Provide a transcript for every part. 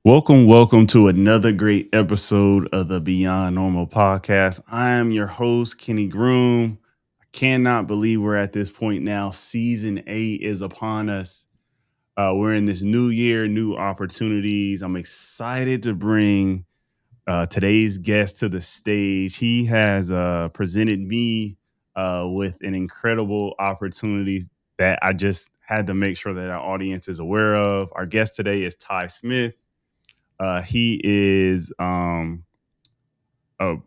Welcome to another great episode of the Beyond Normal podcast. I am your host, Kenny Groom. I cannot believe we're at this point now. Season 8 is upon us. We're in this new year, new opportunities. I'm excited to bring today's guest to the stage. He has presented me with an incredible opportunity that I just had to make sure that our audience is aware of. Our guest today is Ty Smith. He is a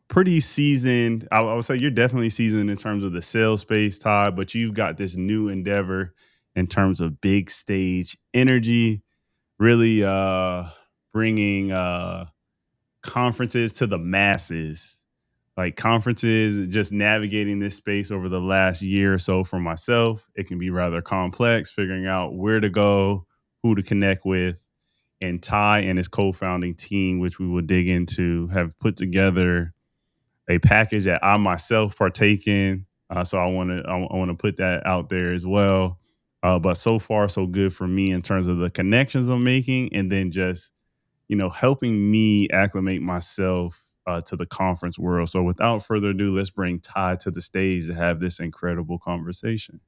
pretty seasoned. I would say you're definitely seasoned in terms of the sales space, Todd, but you've got this new endeavor in terms of big stage energy, really bringing conferences to the masses. Like conferences, just navigating this space over the last year or so for myself, it can be rather complex figuring out where to go, who to connect with, and Ty and his co-founding team, which we will dig into, have put together a package that I myself partake in. So I want to put that out there as well. But so far, so good for me in terms of the connections I'm making, and then just helping me acclimate myself to the conference world. So without further ado, let's bring Ty to the stage to have this incredible conversation.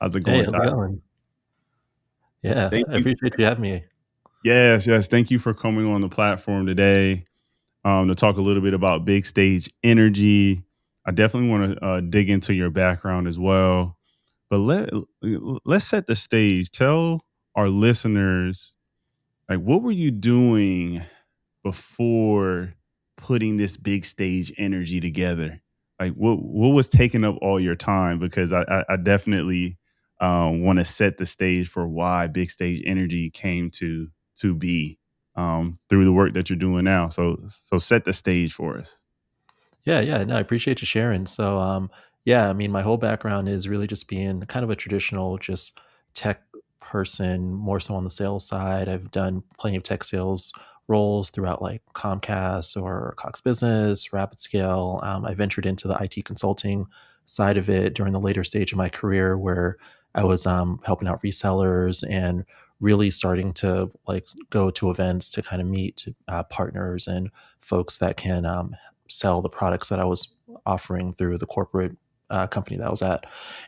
How's it Hey, going, how's Ty? it going? Yeah, Thank I you. appreciate you having me. Yes. Thank you for coming on the platform today. To talk a little bit about big stage energy. I definitely want to dig into your background as well. But let's set the stage. Tell our listeners, like, what were you doing before putting this big stage energy together? Like, what was taking up all your time? Because I definitely want to set the stage for why big stage energy came to be through the work that you're doing now. So set the stage for us. Yeah, no, I appreciate you sharing. Yeah, I mean, my whole background is really just being kind of a traditional, just tech person, more so on the sales side. I've done plenty of tech sales roles throughout like Comcast or Cox Business, Rapid Scale. I ventured into the IT consulting side of it during the later stage of my career where I was helping out resellers and really starting to like go to events to kind of meet partners and folks that can sell the products that I was offering through the corporate company that I was at.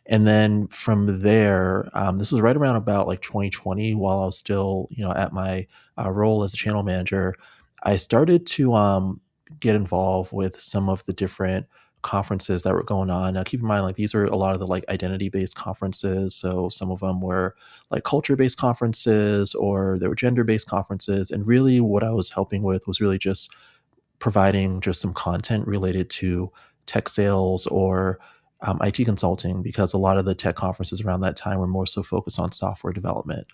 And then from there, this was right around about like 2020, while I was still, at my role as a channel manager. I started to get involved with some of the different conferences that were going on. Now, keep in mind, like these are a lot of the like identity-based conferences. So some of them were like culture-based conferences, or they were gender-based conferences. And really, what I was helping with was really just providing just some content related to tech sales or IT consulting, because a lot of the tech conferences around that time were more so focused on software development.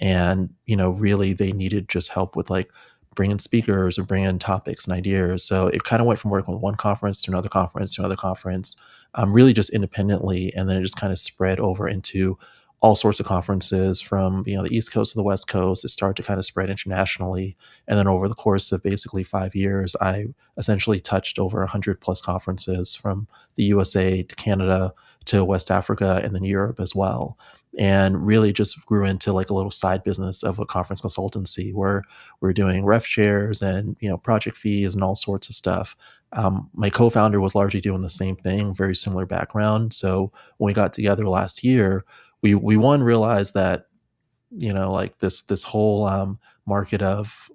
And, really they needed just help with like bringing speakers or bringing topics and ideas. So it kind of went from working with one conference to another conference to another conference, really just independently. And then it just kind of spread over into all sorts of conferences from, the East Coast to the West Coast. It started to kind of spread internationally, and then over the course of basically 5 years, I essentially touched over 100 plus conferences from the USA to Canada to West Africa and then Europe as well. And really just grew into like a little side business of a conference consultancy where we're doing ref shares and project fees and all sorts of stuff. My co-founder was largely doing the same thing, very similar background. So when we got together last year, we one realized that like this whole market of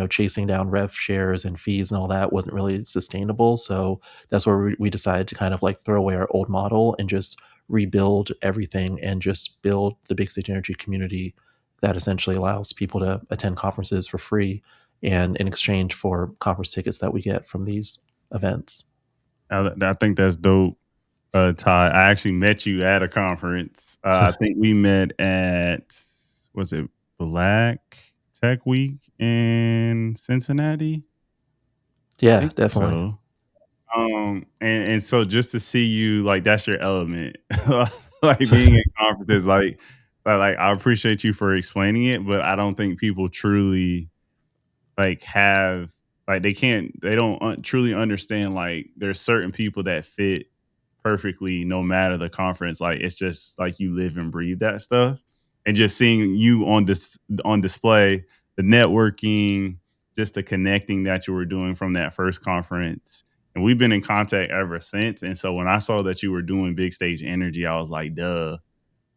chasing down rev shares and fees and all that wasn't really sustainable. So that's where we decided to kind of like throw away our old model and just rebuild everything and just build the big stage energy community that essentially allows people to attend conferences for free and in exchange for conference tickets that we get from these events. I think that's dope, Ty. I actually met you at a conference. I think we met at, was it Black Tech Week in Cincinnati? I Yeah, think definitely. so. And so just to see you, like, that's your element, like being at conferences, like I appreciate you for explaining it, but I don't think people truly like have like they don't truly understand, like there's certain people that fit perfectly no matter the conference. Like it's just like you live and breathe that stuff, and just seeing you on display the networking, just the connecting that you were doing from that first conference. And we've been in contact ever since. And so when I saw that you were doing big stage energy, I was like, duh,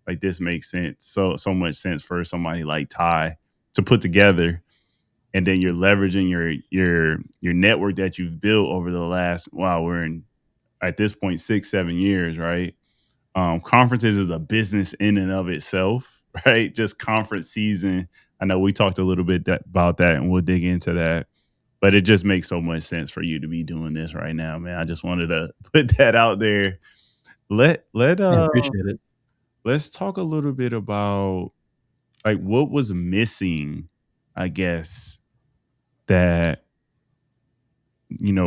like this makes sense. So much sense for somebody like Ty to put together. And then you're leveraging your network that you've built over the last, wow, we're in at this point 6 7 years, right? Conferences is a business in and of itself, right? Just conference season. I know we talked a little bit about that, and we'll dig into that. But it just makes so much sense for you to be doing this right now, man. I just wanted to put that out there. Let Yeah, appreciate it. let's talk a little bit about like what was missing, I guess, that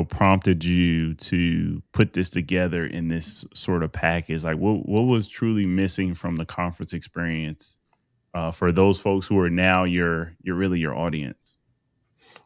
prompted you to put this together in this sort of package. Like what was truly missing from the conference experience for those folks who are now your really your audience?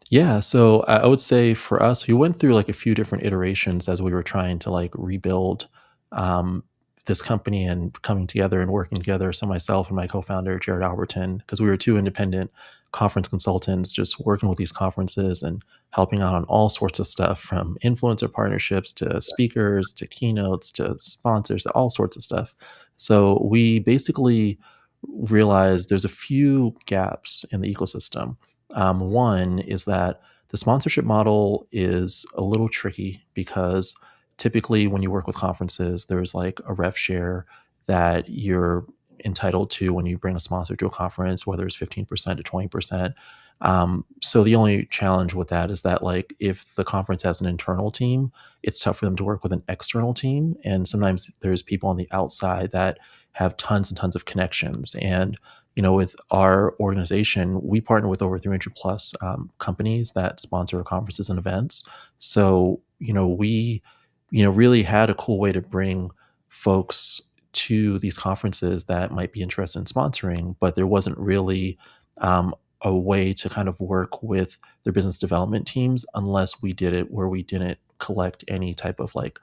Yeah, so I would say for us, we went through like a few different iterations as we were trying to like rebuild um, this company and coming together and working together. So myself and my co-founder Jared Alberton, because we were two independent conference consultants, just working with these conferences and helping out on all sorts of stuff, from influencer partnerships to speakers to keynotes to sponsors, all sorts of stuff. So we basically realized there's a few gaps in the ecosystem. One is that the sponsorship model is a little tricky because typically when you work with conferences, there's like a rev share that you're entitled to when you bring a sponsor to a conference, whether it's 15% to 20%. So the only challenge with that is that like if the conference has an internal team, it's tough for them to work with an external team. And sometimes there's people on the outside that have tons and tons of connections. And with our organization, we partner with over 300 plus companies that sponsor conferences and events. So, we, really had a cool way to bring folks to these conferences that might be interested in sponsoring, but there wasn't really a way to kind of work with their business development teams unless we did it where we didn't collect any type of like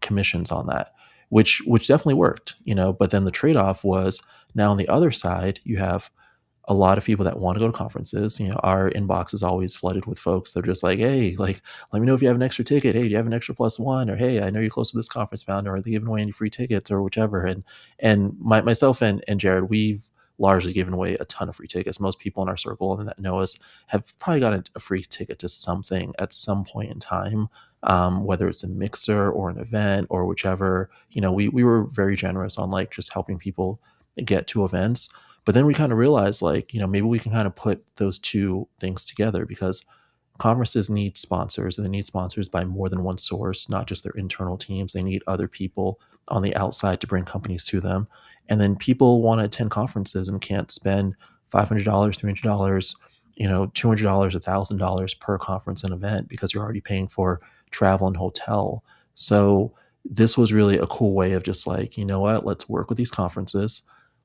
commissions on that, which definitely worked, But then the trade off was now on the other side, you have a lot of people that want to go to conferences. Our inbox is always flooded with folks that are just like, hey, like, let me know if you have an extra ticket. Hey, do you have an extra +1? Or hey, I know you're close to this conference founder. Are they giving away any free tickets or whichever? And myself and Jared, we've largely given away a ton of free tickets. Most people in our circle and that know us have probably gotten a free ticket to something at some point in time. Whether it's a mixer or an event or whichever, we were very generous on like just helping people get to events. But then we kind of realized like, maybe we can kind of put those two things together because conferences need sponsors and they need sponsors by more than one source, not just their internal teams. They need other people on the outside to bring companies to them. And then people want to attend conferences and can't spend $500, $300, $200, $1,000 per conference and event because you're already paying for travel and hotel. So this was really a cool way of just like, you know what, let's work with these conferences,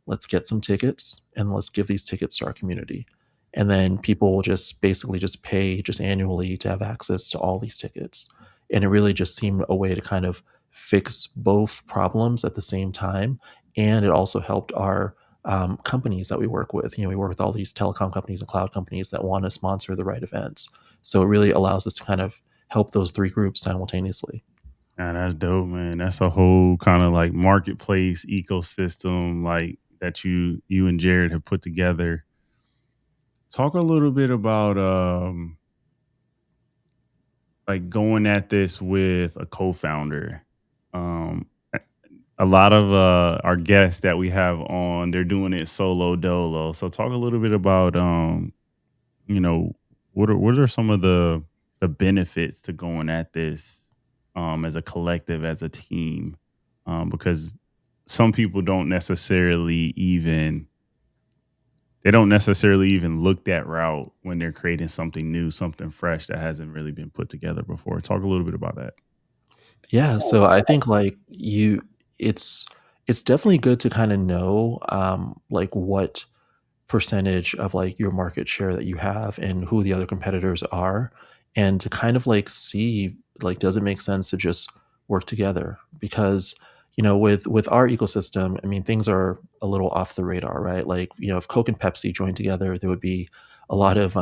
let's get some tickets and let's give these tickets to our community. And then people will just basically just pay just annually to have access to all these tickets. And it really just seemed a way to kind of fix both problems at the same time. And it also helped our companies that we work with. We work with all these telecom companies and cloud companies that want to sponsor the right events. So it really allows us to kind of help those three groups simultaneously. Yeah, that's dope, man. That's a whole kind of like marketplace ecosystem like that you and Jared have put together. Talk a little bit about like going at this with a co-founder. Um a lot of our guests that we have on, they're doing it solo dolo. So talk a little bit about you know, what are some of the benefits to going at this as a collective, as a team? Because some people don't necessarily even look that route when they're creating something new, something fresh that hasn't really been put together before. Talk a little bit about that. Yeah, so I think like it's it's definitely good to kind of know like what percentage of like your market share that you have and who the other competitors are, and to kind of like see like does it make sense to just work together? Because with our ecosystem, I mean things are a little off the radar, right? Like if Coke and Pepsi joined together, there would be a lot of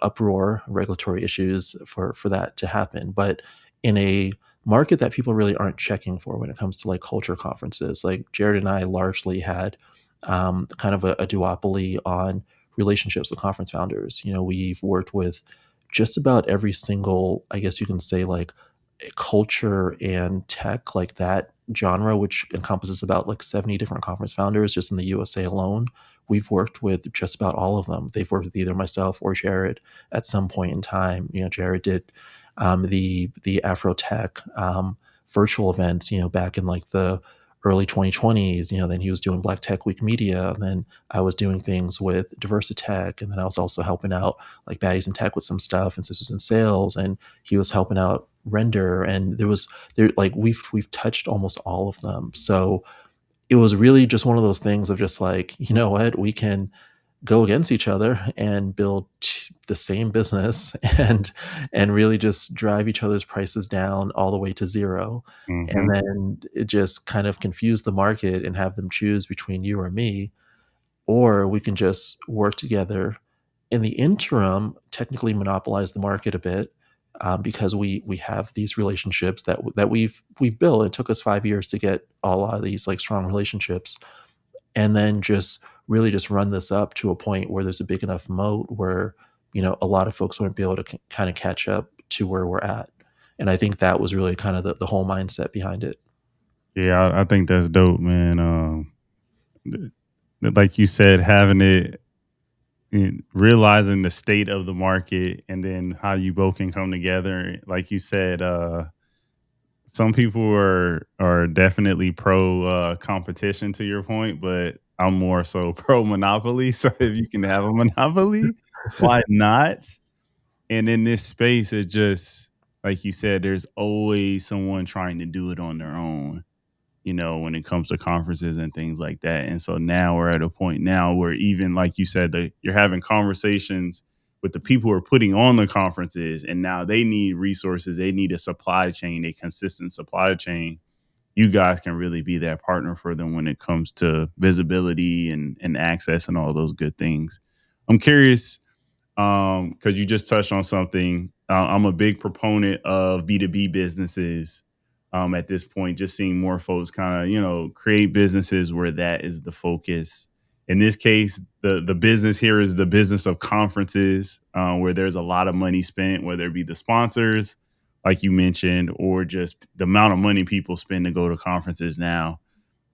uproar, regulatory issues for that to happen. But in a market that people really aren't checking for when it comes to like culture conferences, like Jared and I largely had kind of a duopoly on relationships with conference founders. We've worked with just about every single, I guess you can say, like culture and tech, like that genre, which encompasses about like 70 different conference founders just in the USA alone. We've worked with just about all of them. They've worked with either myself or Jared at some point in time. Jared did the Afro Tech virtual events, back in like the early 2020s. Then he was doing Black Tech Week Media, and then I was doing things with Diversitech, and then I was also helping out like Baddies in Tech with some stuff and Sisters in Sales, and he was helping out Render, and there like we've touched almost all of them. So it was really just one of those things of just like, you know what, we can go against each other and build the same business and really just drive each other's prices down all the way to zero, and Hmm. then it just kind of confuse the market and have them choose between you or me, or we can just work together in the interim, technically monopolize the market a bit, because we have these relationships that we've built. It took us 5 years to get a lot of these like strong relationships, and then just really just run this up to a point where there's a big enough moat where a lot of folks won't be able to kind of catch up to where we're at. And I think that was really kind of the whole mindset behind it. Yeah, I think that's dope, man. Th- like you said, having it, realizing the state of the market, and then how you both can come together. Like you said, some people are definitely pro competition to your point, but I'm more so pro monopoly. So if you can have a monopoly, why not? And in this space, it just like you said, there's always someone trying to do it on their own, when it comes to conferences and things like that. And so now we're at a point now where even like you said, that you're having conversations with the people who are putting on the conferences, and now they need resources, they need a supply chain, a consistent supply chain. You guys can really be that partner for them when it comes to visibility and access and all those good things. I'm curious, because you just touched on something. I'm a big proponent of B2B businesses. At this point, just seeing more folks kind of, create businesses where that is the focus. In this case, the business here is the business of conferences, where there's a lot of money spent, whether it be the sponsors, like you mentioned, or just the amount of money people spend to go to conferences now.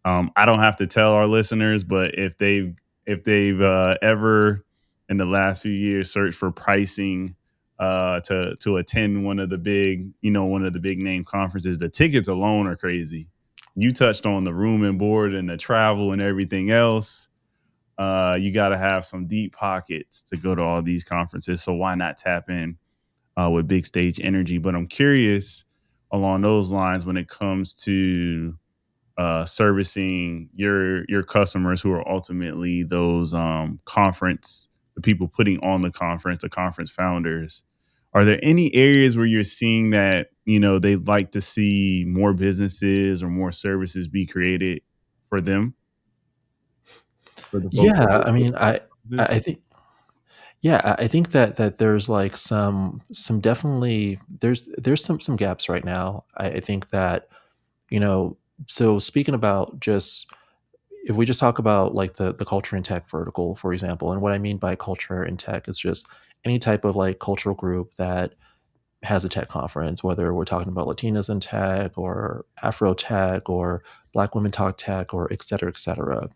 I don't have to tell our listeners, but if they've ever in the last few years searched for pricing to attend one of the big name conferences, the tickets alone are crazy. You touched on the room and board and the travel and everything else. You got to have some deep pockets to go to all these conferences. So why not tap in with big stage energy? But I'm curious along those lines when it comes to servicing your customers who are ultimately those conference the people putting on the conference founders. Are there any areas where you're seeing that they'd like to see more businesses or more services be created for them, for the folks that Yeah, are I mean, putting I on I this? I think yeah, I think that there's like some definitely there's some gaps right now. I think that you know so speaking about just, if we just talk about like the culture and tech vertical, for example, and what I mean by culture and tech is just any type of like cultural group that has a tech conference, whether we're talking about Latinas in tech or Afro tech or Black women talk tech or et cetera, et cetera.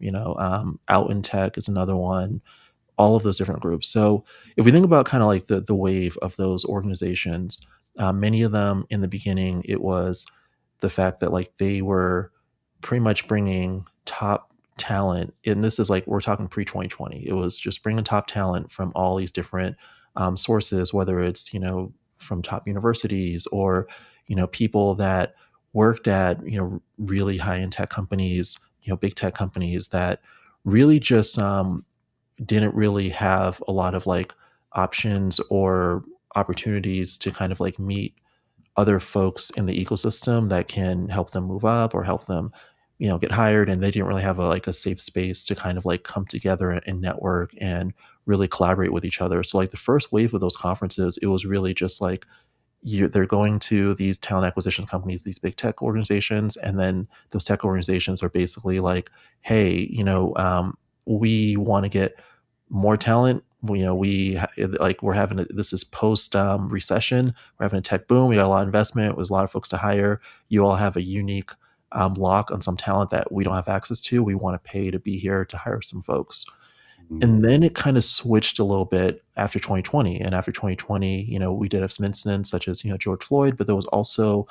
Out in tech is another one, all of those different groups. So if we think about kind of like the wave of those organizations, many of them in the beginning, it was the fact that like they were pretty much bringing top talent. And this is like, we're talking pre 2020. It was just bringing top talent from all these different sources, whether it's, from top universities or, people that worked at, really high end tech companies, big tech companies that really just didn't really have a lot of like options or opportunities to kind of like meet other folks in the ecosystem that can help them move up or help them, get hired, and they didn't really have a safe space to kind of like come together and network and really collaborate with each other. So like the first wave of those conferences, it was really just like they're going to these talent acquisition companies, these big tech organizations, and then those tech organizations are basically like, "Hey, we want to get more talent. Like we're having this is post recession. We're having a tech boom. We got a lot of investment. There's a lot of folks to hire. You all have a unique lock on some talent that we don't have access to. We want to pay to be here to hire some folks." Mhm. And then it kind of switched a little bit after 2020. And after 2020, we did have some incidents such as, George Floyd, but there was also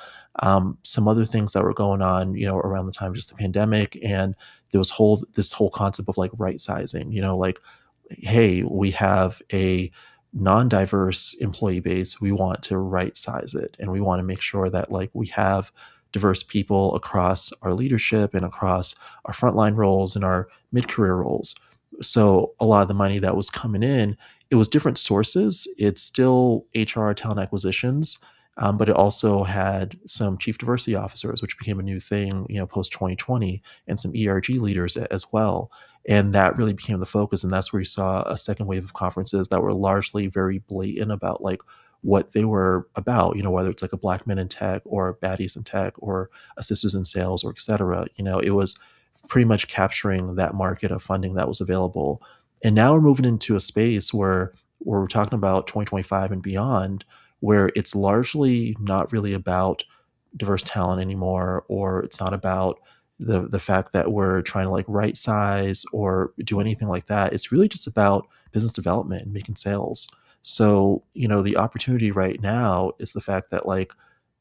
some other things that were going on, around the time of just the pandemic. And there was this whole concept of like right sizing, like, hey, we have a non-diverse employee base. We want to right size it. And we want to make sure that like we have diverse people across our leadership and across our frontline roles and our mid-career roles. So a lot of the money that was coming in, it was different sources. It's still HR talent acquisitions, but it also had some chief diversity officers, which became a new thing, post 2020, and some ERG leaders as well. And that really became the focus. And that's where you saw a second wave of conferences that were largely very blatant about like what they were about, whether it's like a Black Men in Tech or Baddies in Tech or a Sisters in Sales or et cetera. It was pretty much capturing that market of funding that was available. And now we're moving into a space where we're talking about 2025 and beyond, where it's largely not really about diverse talent anymore, or it's not about the fact that we're trying to like right size or do anything like that. It's really just about business development and making sales. So, the opportunity right now is the fact that like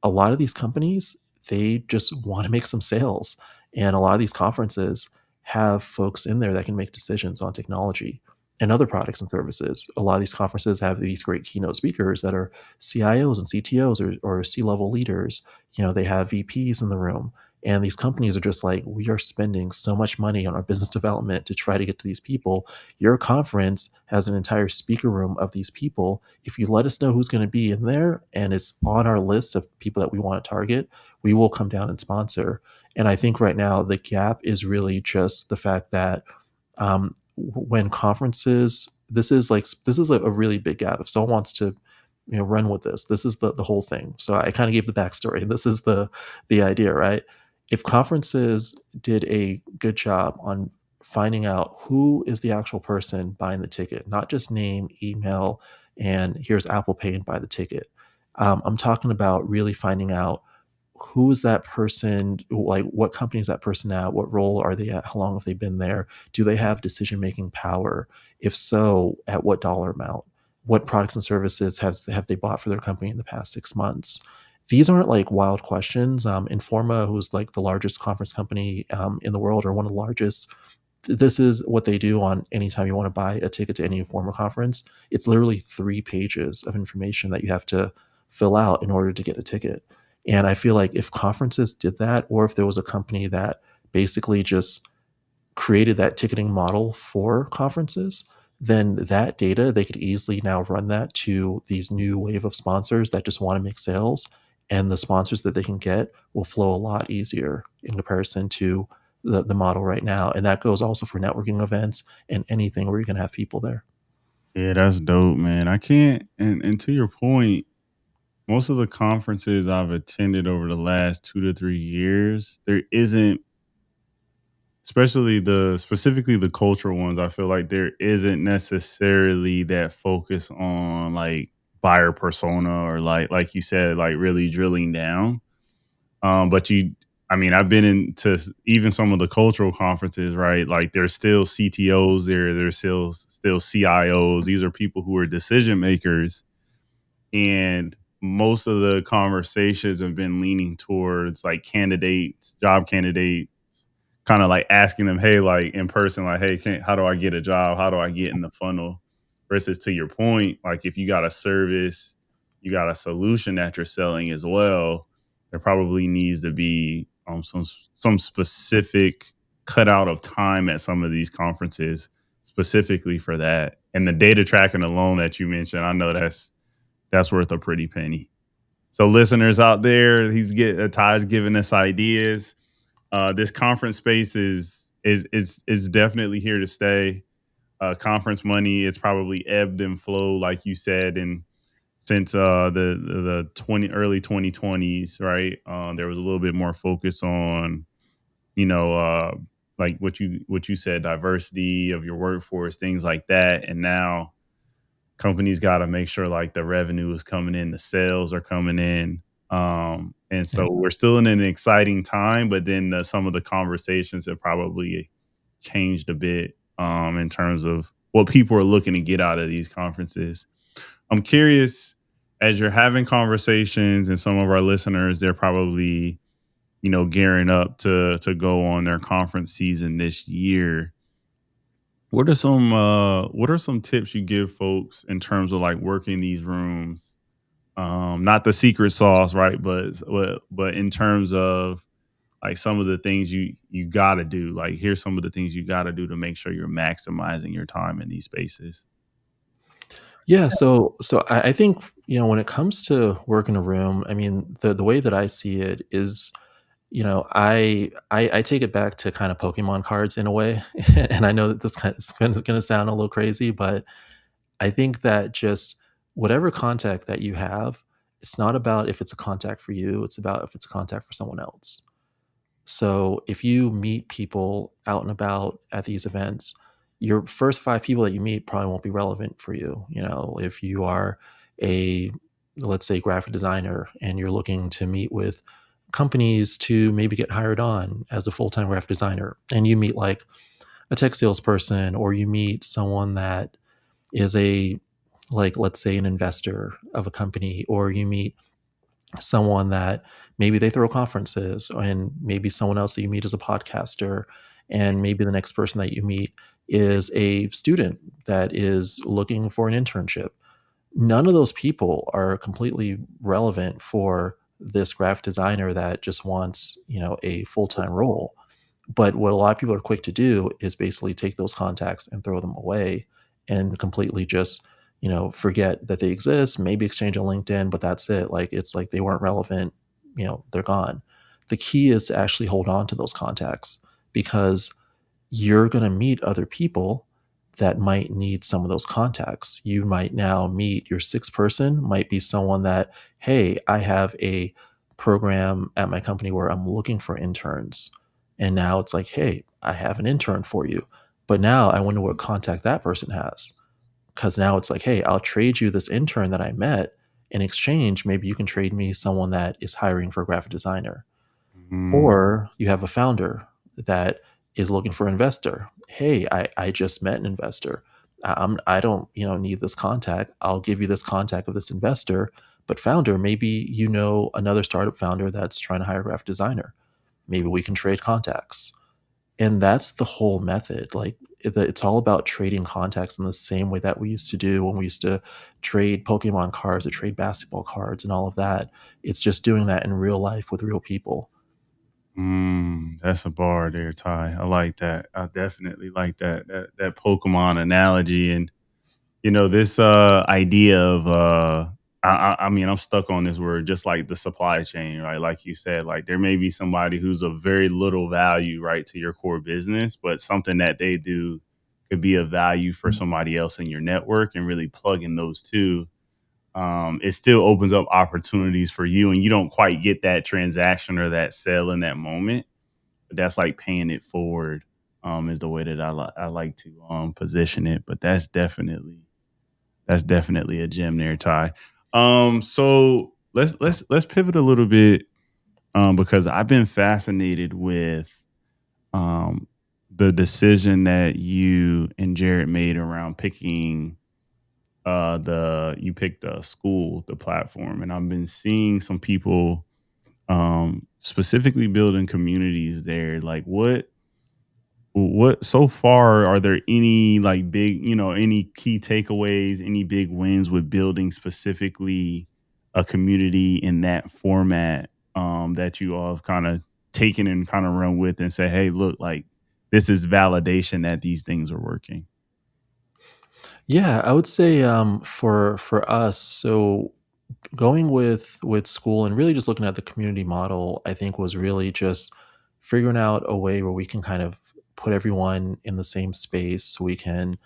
a lot of these companies, they just want to make some sales. And a lot of these conferences have folks in there that can make decisions on technology and other products and services. A lot of these conferences have these great keynote speakers that are CIOs and CTOs or C-level leaders. They have VPs in the room. And these companies are just like, we are spending so much money on our business development to try to get to these people. Your conference has an entire speaker room of these people. If you let us know who's going to be in there and it's on our list of people that we want to target, we will come down and sponsor. And I think right now the gap is really just the fact that when conferences, this is a really big gap. If someone wants to, run with this is the whole thing. So I kind of gave the backstory. This is the idea, right? If conferences did a good job on finding out who is the actual person buying the ticket, not just name, email, and here's Apple Pay and buy the ticket. I'm talking about really finding out who is that person, like what company is that person at, what role are they at, how long have they been there, do they have decision making power, if so at what dollar amount, what products and services have they bought for their company in the past 6 months. These aren't like wild questions. Informa, who's like the largest conference company in the world, or one of the largest, this is what they do on anytime you want to buy a ticket to any formal conference. It's literally 3 pages of information that you have to fill out in order to get a ticket. And I feel like if conferences did that, or if there was a company that basically just created that ticketing model for conferences, then that data, they could easily now run that to these new wave of sponsors that just want to make sales. And the sponsors that they can get will flow a lot easier in comparison to the model right now. And that goes also for networking events and anything where you can have people there. Yeah, that's dope, man. I can't and to your point, most of the conferences I've attended over the last 2 to 3 years, there isn't, especially specifically the cultural ones, I feel like there isn't necessarily that focus on, like, buyer persona or, like you said, like, really drilling down. But I mean, I've been into even some of the cultural conferences, right? Like there's still CTOs there, there's still CIOs. These are people who are decision makers, and most of the conversations have been leaning towards like candidates, job candidates, kind of like asking them, hey, like in person, like, hey, how do I get a job? How do I get in the funnel? Versus to your point, like if you got a service, you got a solution that you're selling as well, there probably needs to be some specific cutout of time at some of these conferences specifically for that. And the data tracking alone that you mentioned, I know that's worth a pretty penny. So listeners out there, Ty's giving us ideas. This conference space is definitely here to stay. Conference money, it's probably ebbed and flowed, like you said, and since the 20s, right? There was a little bit more focus on, you know, like what you said, diversity of your workforce, things like that. And now companies got to make sure like the revenue is coming in, the sales are coming in. And so Yeah. we're still in an exciting time, but then some of the conversations have probably changed a bit in terms of what people are looking to get out of these conferences. I'm curious, as you're having conversations, and some of our listeners, they're probably, gearing up to go on their conference season this year. What are some tips you give folks in terms of like working these rooms? Not the secret sauce, right? But in terms of like some of the things you gotta do. Like here's some of the things you gotta do to make sure you're maximizing your time in these spaces. Yeah, so I think, when it comes to work in a room, I mean, the way that I see it is, I take it back to kind of Pokemon cards in a way, and I know that this kind is gonna sound a little crazy, but I think that just whatever contact that you have, it's not about if it's a contact for you, it's about if it's a contact for someone else. So if you meet people out and about at these events, your first 5 people that you meet probably won't be relevant for you. If you are a, let's say, graphic designer and you're looking to meet with companies to maybe get hired on as a full-time graphic designer, and you meet like a tech salesperson, or you meet someone that is like, let's say, an investor of a company, or you meet someone that maybe they throw conferences, and maybe someone else that you meet is a podcaster, and maybe the next person that you meet is a student that is looking for an internship. None of those people are completely relevant for this graphic designer that just wants, a full-time role. But what a lot of people are quick to do is basically take those contacts and throw them away and completely just, forget that they exist, maybe exchange on LinkedIn, but that's it. Like it's like they weren't relevant, they're gone. The key is to actually hold on to those contacts, because you're going to meet other people that might need some of those contacts. You might now meet your sixth person, might be someone that, hey, I have a program at my company where I'm looking for interns. And now it's like, hey, I have an intern for you. But now I wonder what contact that person has. Because now it's like, hey, I'll trade you this intern that I met. In exchange, maybe you can trade me someone that is hiring for a graphic designer. Mm, Or you have a founder that is looking for an investor. Hey, I just met an investor. I don't, need this contact. I'll give you this contact of this investor. But founder, maybe you know another startup founder that's trying to hire a graphic designer. Maybe we can trade contacts. And that's the whole method. Like it's all about trading contacts in the same way that we used to do when we used to trade Pokemon cards or trade basketball cards and all of that. It's just doing that in real life with real people. that's a bar there, Ty. I like that. I definitely like that Pokemon analogy. And this idea of I mean, I'm stuck on this word, just like the supply chain, right? Like you said, like there may be somebody who's of very little value, right, to your core business, but something that they do could be of value for somebody else in your network, and really plugging those two. It still opens up opportunities for you, and you don't quite get that transaction or that sale in that moment, but that's like paying it forward. Is the way that I like to position it. But that's definitely a gem there, Ty. So let's pivot a little bit, because I've been fascinated with um the decision that you and Jared made around picking the you picked the school, the platform, and I've been seeing some people specifically building communities there. Like what so far, are there any like big, any key takeaways, any big wins with building specifically a community in that format, that you all have kind of taken and kind of run with and say, hey, look, like this is validation that these things are working. Yeah, I would say for us, so going with school and really just looking at the community model, I think was really just figuring out a way where we can kind of put everyone in the same space so we can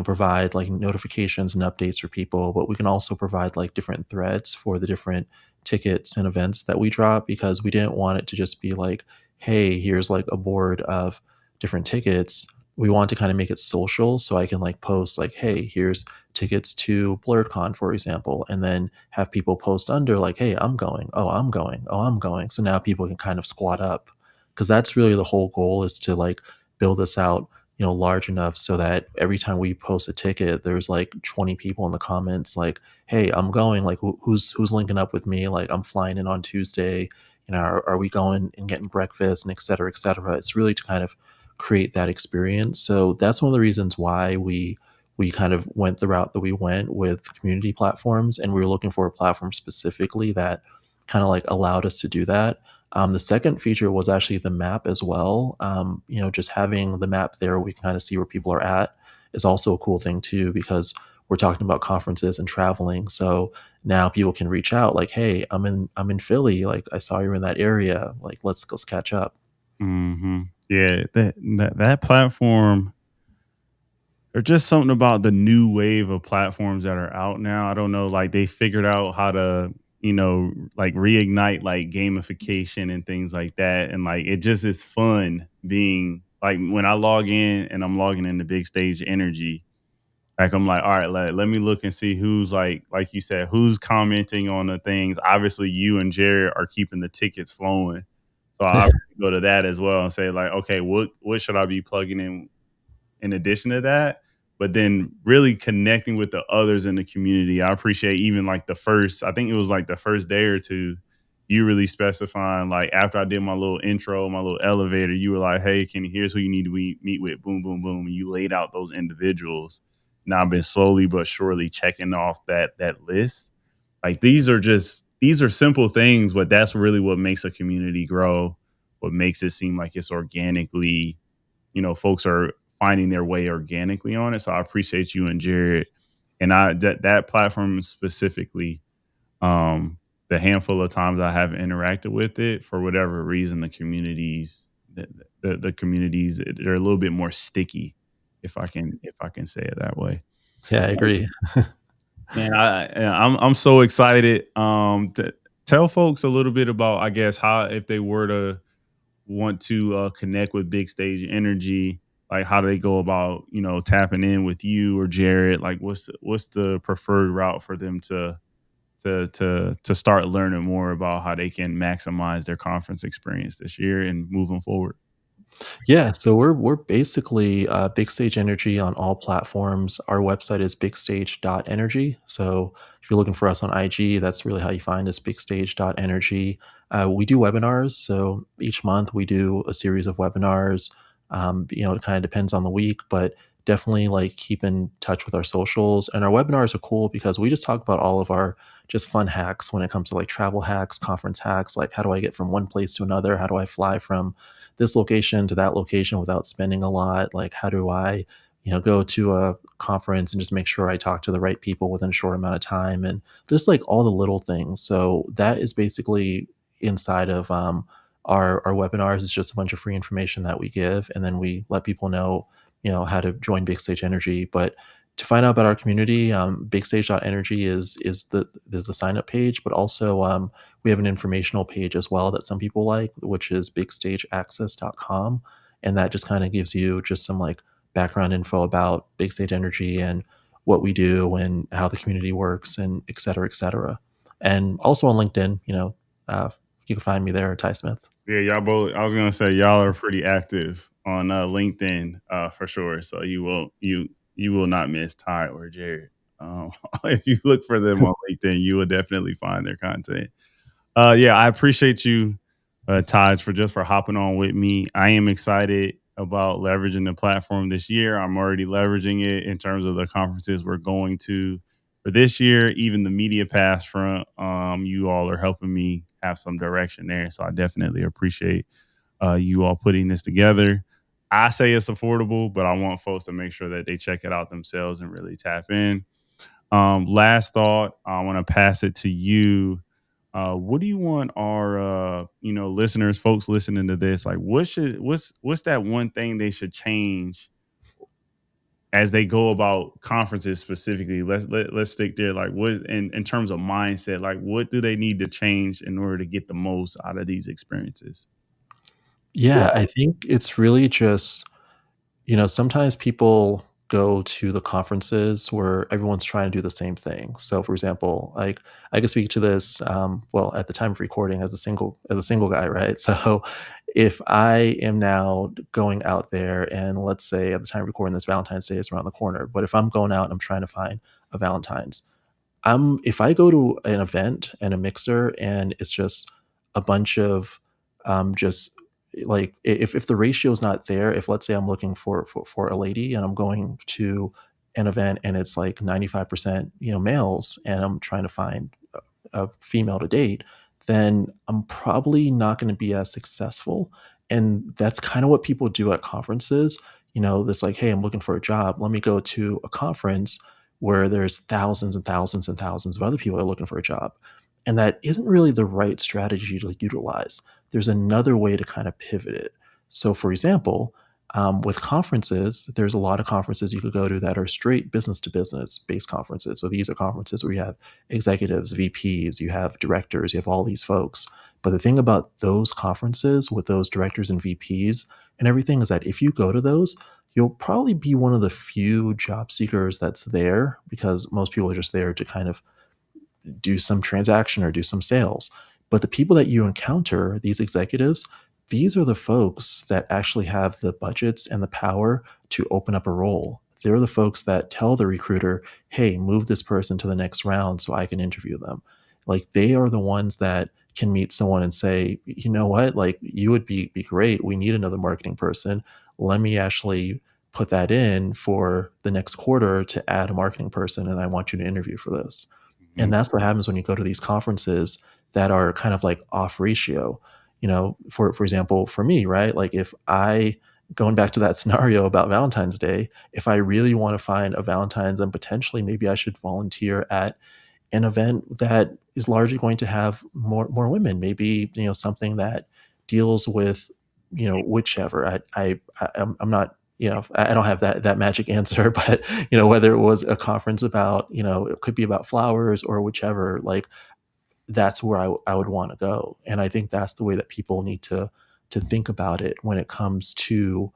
provide like notifications and updates for people, but we can also provide like different threads for the different tickets and events that we drop because we didn't want it to just be like, hey, here's like a board of different tickets. We want to kind of make it social so I can like post like, hey, here's tickets to BlurredCon, for example, and then have people post under like, hey, I'm going, oh, I'm going, oh, I'm going. So now people can kind of squat up because that's really the whole goal is to like build this out large enough so that every time we post a ticket, there's like 20 people in the comments like, "Hey, I'm going. Like, who's linking up with me? Like, I'm flying in on Tuesday. Are we going and getting breakfast and et cetera, et cetera." It's really to kind of create that experience. So that's one of the reasons why we kind of went the route that we went with community platforms, and we were looking for a platform specifically that kind of like allowed us to do that. The second feature was actually the map as well. Just having the map there, we can kind of see where people are at is also a cool thing too, because we're talking about conferences and traveling. So now people can reach out like, "Hey, I'm in Philly. Like, I saw you're in that area. Like, let's catch up." Yeah, that platform. There's just something about the new wave of platforms that are out now. I don't know, like they figured out how to, like reignite like gamification and things like that. And like it just is fun being like when I log in and I'm logging into Big Stage Energy, like I'm like, all right, let me look and see who's like you said, who's commenting on the things. Obviously, you and Jared are keeping the tickets flowing. So I obviously go to that as well and say, like, okay, what should I be plugging in addition to that, but then really connecting with the others in the community. I appreciate even like the first, I think it was like the first day or two, you really specifying like after I did my little intro, my little elevator, you were like, hey, here's who you need to meet with, boom, boom, boom. And you laid out those individuals. Now I've been slowly but surely checking off that list. Like these are simple things, but that's really what makes a community grow, what makes it seem like it's organically, folks are finding their way organically on it. So I appreciate you and Jared, and that platform specifically. Um, the handful of times I have interacted with it, for whatever reason, the communities they're a little bit more sticky, if I can say it that way. Yeah, I agree. Man, I'm so excited. To tell folks a little bit about, I guess, how if they were to want to connect with Big Stage Energy, like how do they go about tapping in with you or Jared? Like what's the preferred route for them to start learning more about how they can maximize their conference experience this year and moving forward? Yeah, so we're basically Big Stage Energy on all platforms. Our website is bigstage.energy. So if you're looking for us on IG, that's really how you find us, bigstage.energy. We do webinars. So each month we do a series of webinars. It kind of depends on the week, but definitely like keep in touch with our socials. And our webinars are cool because we just talk about all of our just fun hacks when it comes to like travel hacks, conference hacks, like how do I get from one place to another? How do I fly from this location to that location without spending a lot? Like, how do I, go to a conference and just make sure I talk to the right people within a short amount of time and just like all the little things. So that is basically inside of our webinars. It's just a bunch of free information that we give, and then we let people know, how to join Big Stage Energy. But to find out about our community, bigstage.energy is the sign up page, but also we have an informational page as well that some people like, which is bigstageaccess.com. And that just kind of gives you just some like background info about Big Stage Energy and what we do and how the community works and et cetera, et cetera. And also on LinkedIn, you can find me there, Ty Smith. Yeah, y'all both. I was gonna say y'all are pretty active on LinkedIn for sure. So you will not miss Ty or Jared. If you look for them on LinkedIn, you will definitely find their content. Yeah, I appreciate you, Taj, for hopping on with me. I am excited about leveraging the platform this year. I'm already leveraging it in terms of the conferences we're going to for this year. Even the media pass front, you all are helping me have some direction there. So I definitely appreciate you all putting this together. I say it's affordable, but I want folks to make sure that they check it out themselves and really tap in. Last thought, I want to pass it to you. What do you want our listeners, folks listening to this, like what's that one thing they should change as they go about conferences specifically? Let's stick there. Like what in terms of mindset, like what do they need to change in order to get the most out of these experiences? Yeah, I think it's really just, sometimes people go to the conferences where everyone's trying to do the same thing. So, for example, like I can speak to this. Well, at the time of recording, as a single guy, right? So, if I am now going out there, and let's say at the time of recording, this Valentine's Day is around the corner, but if I'm going out and I'm trying to find a Valentine's, if I go to an event and a mixer and it's just a bunch of just like if the ratio is not there, if let's say I'm looking for a lady and I'm going to an event and it's like 95% males and I'm trying to find a female to date, then I'm probably not going to be as successful. And that's kind of what people do at conferences. That's like, hey, I'm looking for a job. Let me go to a conference where there's thousands and thousands and thousands of other people that are looking for a job. And that isn't really the right strategy to utilize. There's another way to kind of pivot it. So, for example, with conferences, there's a lot of conferences you could go to that are straight business to business based conferences. So these are conferences where you have executives, VPs, you have directors, you have all these folks. But the thing about those conferences with those directors and VPs and everything is that if you go to those, you'll probably be one of the few job seekers that's there because most people are just there to kind of do some transaction or do some sales. But the people that you encounter, these executives, these are the folks that actually have the budgets and the power to open up a role. They're the folks that tell the recruiter, hey, move this person to the next round so I can interview them. Like they are the ones that can meet someone and say, you know what, like you would be great. We need another marketing person. Let me actually put that in for the next quarter to add a marketing person. And I want you to interview for this. And Mhm. that's what happens when you go to these conferences that are kind of like off ratio. For example, for me, right? Like if I going back to that scenario about Valentine's Day, if I really want to find a Valentine's, then potentially maybe I should volunteer at an event that is largely going to have more women. Maybe something that deals with whichever. I'm not I don't have that magic answer, but whether it was a conference about it could be about flowers or whichever. Like that's where I would want to go. And I think that's the way that people need to think about it when it comes to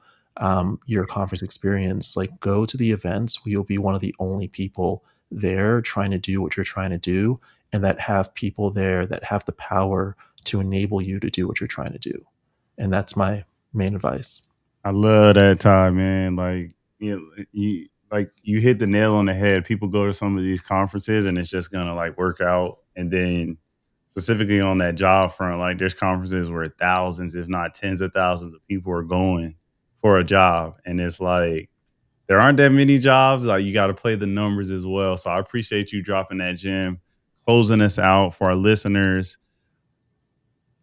your conference experience. Like go to the events where you'll be one of the only people there trying to do what you're trying to do, and that have people there that have the power to enable you to do what you're trying to do. And that's my main advice. I love that time, man. Like you hit the nail on the head. People go to some of these conferences and it's just gonna like work out. And then specifically on that job front, like there's conferences where thousands, if not tens of thousands of people are going for a job. And it's like there aren't that many jobs. Like you gotta play the numbers as well. So I appreciate you dropping that gem, closing us out for our listeners.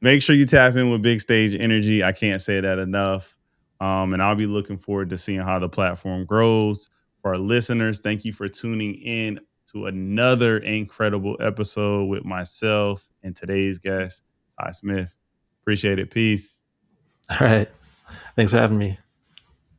Make sure you tap in with Big Stage Energy. I can't say that enough. And I'll be looking forward to seeing how the platform grows. For our listeners, thank you for tuning in to another incredible episode with myself and today's guest, Ty Smith. Appreciate it. Peace. All right. Thanks for having me.